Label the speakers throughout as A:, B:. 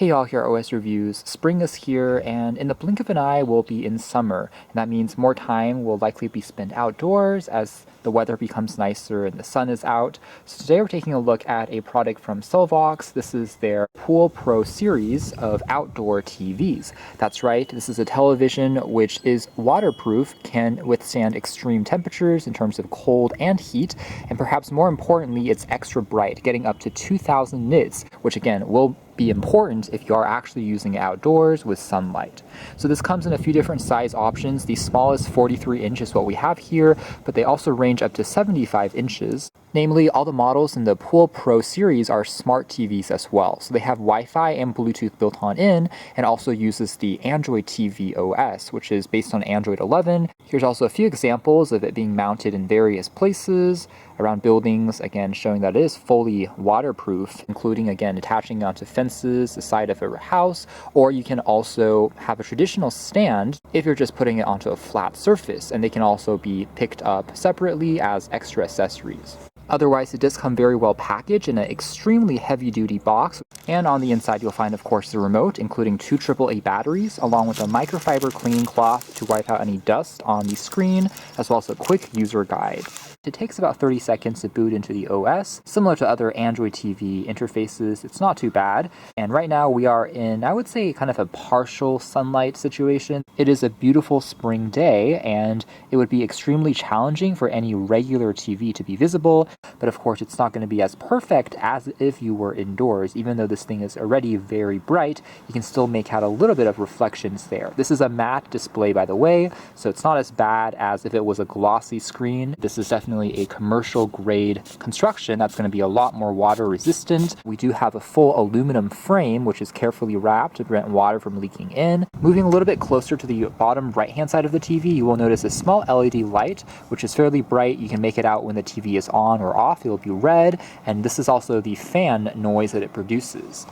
A: Hey y'all, here at OS Reviews. Spring is here, and in the blink of an eye, we'll be in summer. And that means more time will likely be spent outdoors as the weather becomes nicer and the sun is out. So today we're taking a look at a product from Sylvox. This is their Pool Pro series of outdoor TVs. That's right, this is a television which is waterproof, can withstand extreme temperatures in terms of cold and heat, and perhaps more importantly, it's extra bright, getting up to 2000 nits, which again will be important if you are actually using it outdoors with sunlight. So this comes in a few different size options. The smallest 43 inch is what we have here, but they also range up to 75 inches. Namely, all the models in the Pool Pro series are smart TVs as well. So they have Wi-Fi and Bluetooth built on in, and also uses the Android TV OS, which is based on Android 11. Here's also a few examples of it being mounted in various places around buildings, again showing that it is fully waterproof, including again attaching onto fences, the side of a house, or you can also have a traditional stand if you're just putting it onto a flat surface, and they can also be picked up separately as extra accessories. Otherwise, it does come very well packaged in an extremely heavy-duty box, and on the inside you'll find, of course, the remote, including two AAA batteries, along with a microfiber cleaning cloth to wipe out any dust on the screen, as well as a quick user guide. It takes about 30 seconds to boot into the OS. Similar to other Android TV interfaces, it's not too bad. And right now we are in, I would say, kind of a partial sunlight situation. It is a beautiful spring day, and it would be extremely challenging for any regular TV to be visible. But of course, it's not going to be as perfect as if you were indoors. Even though this thing is already very bright, you can still make out a little bit of reflections there. This is a matte display, by the way, so it's not as bad as if it was a glossy screen. This is definitely a commercial grade construction that's going to be a lot more water resistant. We do have a full aluminum frame which is carefully wrapped to prevent water from leaking in. Moving a little bit closer to the bottom right hand side of the TV, you will notice a small LED light which is fairly bright. You can make it out when the TV is on or off. It will be red, and this is also the fan noise that it produces.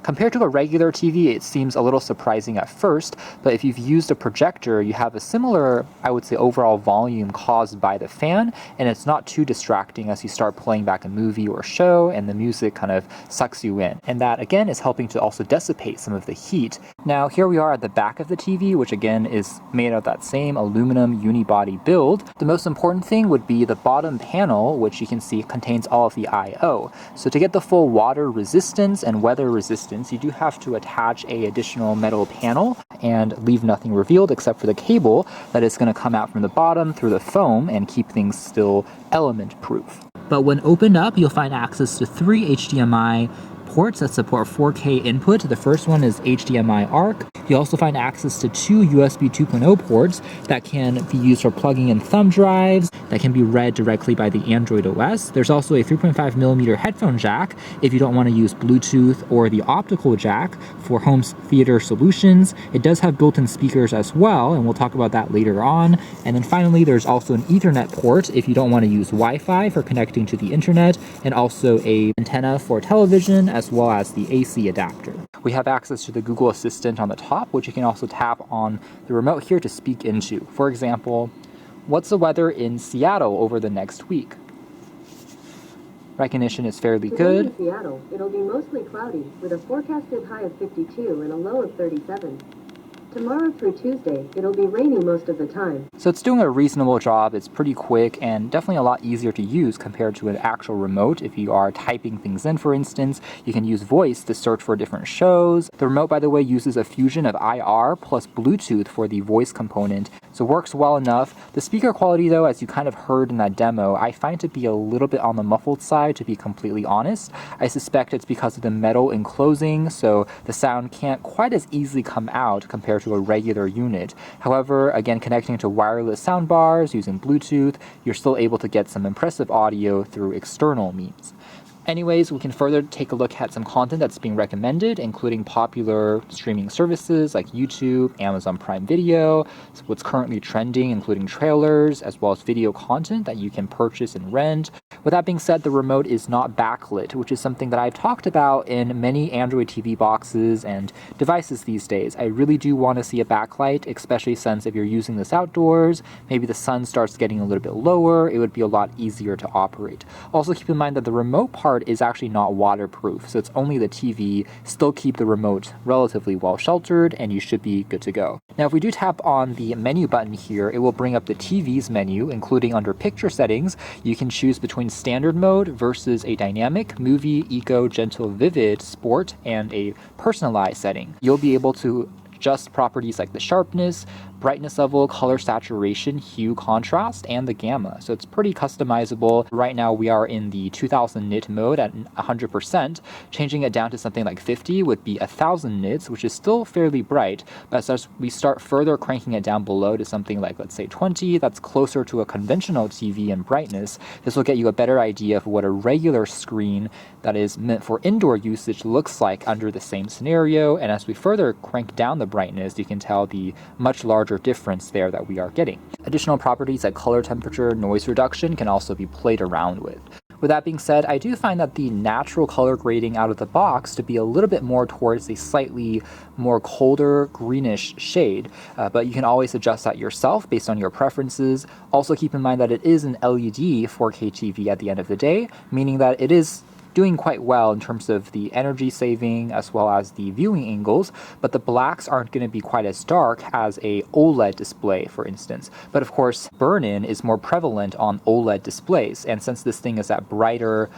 A: Compared to a regular TV, it seems a little surprising at first, but if you've used a projector, you have a similar, I would say, overall volume caused by the fan, and it's not too distracting as you start playing back a movie or show and the music kind of sucks you in. And that, again, is helping to also dissipate some of the heat. Now, here we are at the back of the TV, which again is made of that same aluminum unibody build. The most important thing would be the bottom panel, which you can see contains all of the I/O. So to get the full water resistance and weather resistance, you do have to attach an additional metal panel and leave nothing revealed except for the cable that is going to come out from the bottom through the foam and keep things still element proof. But when opened up, you'll find access to 3 HDMI ports that support 4K input. The first one is HDMI ARC. You also find access to 2 USB 2.0 ports that can be used for plugging in thumb drives that can be read directly by the Android OS. There's also a 3.5mm headphone jack if you don't want to use Bluetooth, or the optical jack for home theater solutions. It does have built-in speakers as well, and we'll talk about that later on. And then finally, there's also an Ethernet port if you don't want to use Wi-Fi for connecting to the internet, and also an antenna for television, as well as the AC adapter. We have access to the Google Assistant on the top, which you can also tap on the remote here to speak into. For example, what's the weather in Seattle over the next week? Recognition is fairly good.
B: In Seattle, it'll be mostly cloudy with a forecasted high of 52 and a low of 37. Tomorrow through Tuesday, it'll be rainy most of the time.
A: So it's doing a reasonable job. It's pretty quick and definitely a lot easier to use compared to an actual remote. If you are typing things in, for instance, you can use voice to search for different shows. The remote, by the way, uses a fusion of IR plus Bluetooth for the voice component, so works well enough. The speaker quality, though, as you kind of heard in that demo, I find to be a little bit on the muffled side, to be completely honest. I suspect it's because of the metal enclosing, so the sound can't quite as easily come out compared to a regular unit. However, again, connecting to wireless soundbars using Bluetooth, you're still able to get some impressive audio through external means. Anyways, we can further take a look at some content that's being recommended, including popular streaming services like YouTube, Amazon Prime Video, what's currently trending, including trailers, as well as video content that you can purchase and rent. With that being said, the remote is not backlit, which is something that I've talked about in many Android TV boxes and devices these days. I really do want to see a backlight, especially since if you're using this outdoors, maybe the sun starts getting a little bit lower, it would be a lot easier to operate. Also keep in mind that the remote part card is actually not waterproof, so it's only the TV. Still keep the remote relatively well sheltered, and you should be good to go. Now, if we do tap on the menu button here, it will bring up the TV's menu, including under picture settings. You can choose between standard mode versus a dynamic, movie, eco, gentle, vivid, sport, and a personalized setting. You'll be able to adjust properties like the sharpness, brightness level, color saturation, hue, contrast, and the gamma. So it's pretty customizable. Right now we are in the 2000 nit mode at 100%. Changing it down to something like 50 would be 1000 nits, which is still fairly bright. But as we start further cranking it down below to something like, let's say 20, that's closer to a conventional TV in brightness. This will get you a better idea of what a regular screen that is meant for indoor usage looks like under the same scenario. And as we further crank down the brightness, you can tell the much larger difference there that we are getting. Additional properties like color temperature, noise reduction can also be played around with. With that being said, I do find that the natural color grading out of the box to be a little bit more towards a slightly more colder greenish shade, but you can always adjust that yourself based on your preferences. Also keep in mind that it is an LED 4K TV at the end of the day, meaning that it is doing quite well in terms of the energy saving as well as the viewing angles, but the blacks aren't going to be quite as dark as a OLED display, for instance. But of course, burn-in is more prevalent on OLED displays, and since this thing is at brighter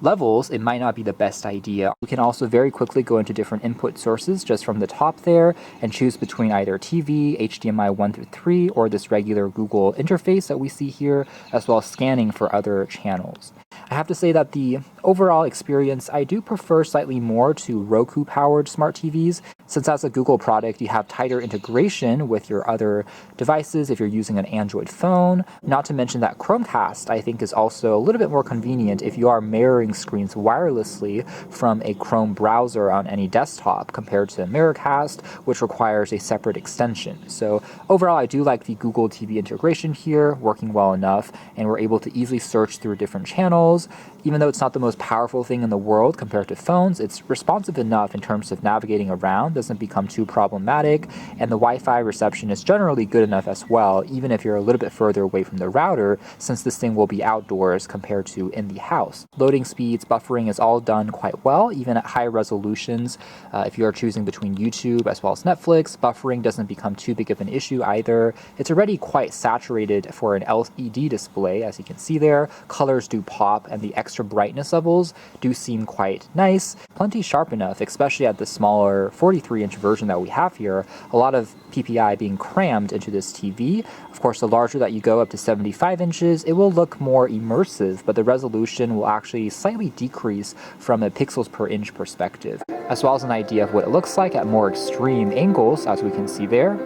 A: levels, it might not be the best idea. We can also very quickly go into different input sources just from the top there and choose between either TV, HDMI 1 through 3, or this regular Google interface that we see here, as well as scanning for other channels. I have to say that the overall experience, I do prefer slightly more to Roku-powered smart TVs, since as a Google product, you have tighter integration with your other devices if you're using an Android phone. Not to mention that Chromecast, I think, is also a little bit more convenient if you are mirroring screens wirelessly from a Chrome browser on any desktop compared to Miracast, which requires a separate extension. So overall, I do like the Google TV integration here, working well enough, and we're able to easily search through different channels. Even though it's not the most powerful thing in the world compared to phones, it's responsive enough in terms of navigating around, doesn't become too problematic, and the Wi-Fi reception is generally good enough as well, even if you're a little bit further away from the router, since this thing will be outdoors compared to in the house. Loading speeds, buffering is all done quite well, even at high resolutions. If you are choosing between YouTube as well as Netflix, buffering doesn't become too big of an issue either. It's already quite saturated for an LED display, as you can see there. Colors do pop, and the extra brightness levels do seem quite nice. Plenty sharp enough, especially at the smaller 43-inch version that we have here. A lot of PPI being crammed into this TV. Of course, the larger that you go up to 75 inches, it will look more immersive, but the resolution will actually slightly decrease from a pixels per inch perspective, as well as an idea of what it looks like at more extreme angles, as we can see there.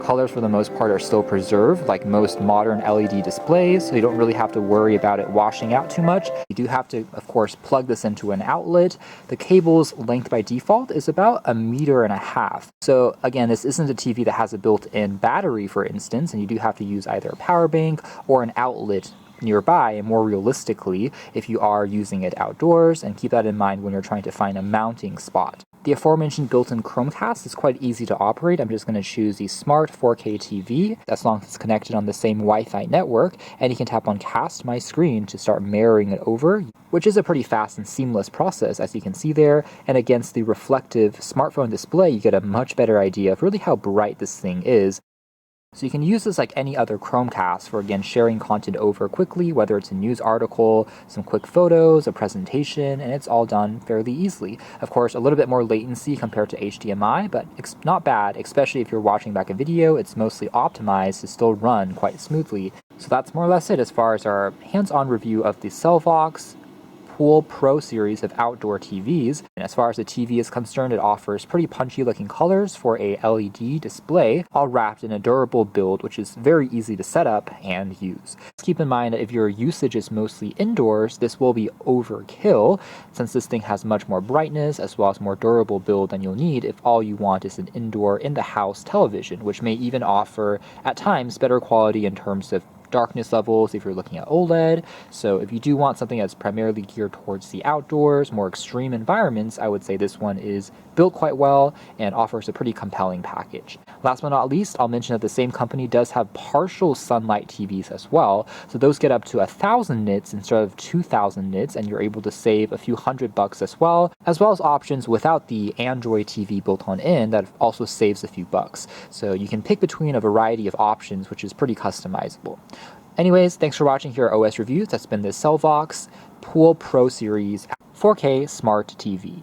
A: Colors for the most part are still preserved, like most modern LED displays, so you don't really have to worry about it washing out too much. You do have to, of course, plug this into an outlet. The cable's length by default is about 1.5 meters. So again, this isn't a TV that has a built-in battery, for instance, and you do have to use either a power bank or an outlet nearby, and more realistically if you are using it outdoors, and keep that in mind when you're trying to find a mounting spot. The aforementioned built-in Chromecast is quite easy to operate. I'm just going to choose the Smart 4K TV, as long as it's connected on the same Wi-Fi network, and you can tap on Cast My Screen to start mirroring it over, which is a pretty fast and seamless process, as you can see there, and against the reflective smartphone display, you get a much better idea of really how bright this thing is. So you can use this like any other Chromecast for, again, sharing content over quickly, whether it's a news article, some quick photos, a presentation, and it's all done fairly easily. Of course, a little bit more latency compared to HDMI, but it's not bad, especially if you're watching back a video. It's mostly optimized to still run quite smoothly. So that's more or less it as far as our hands-on review of the Sylvox Pool Pro series of outdoor TVs. And as far as the TV is concerned, it offers pretty punchy looking colors for a LED display, all wrapped in a durable build, which is very easy to set up and use. Keep in mind that if your usage is mostly indoors, this will be overkill, since this thing has much more brightness as well as more durable build than you'll need if all you want is an indoor in-the-house television, which may even offer at times better quality in terms of darkness levels if you're looking at OLED. So if you do want something that's primarily geared towards the outdoors, more extreme environments, I would say this one is built quite well and offers a pretty compelling package. Last but not least, I'll mention that the same company does have partial sunlight TVs as well. So those get up to 1,000 nits instead of 2,000 nits, and you're able to save a few $100 as well as options without the Android TV built on in that also saves a few bucks. So you can pick between a variety of options, which is pretty customizable. Anyways, thanks for watching here at OS Reviews. That's been the Sylvox Pool Pro Series 4K Smart TV.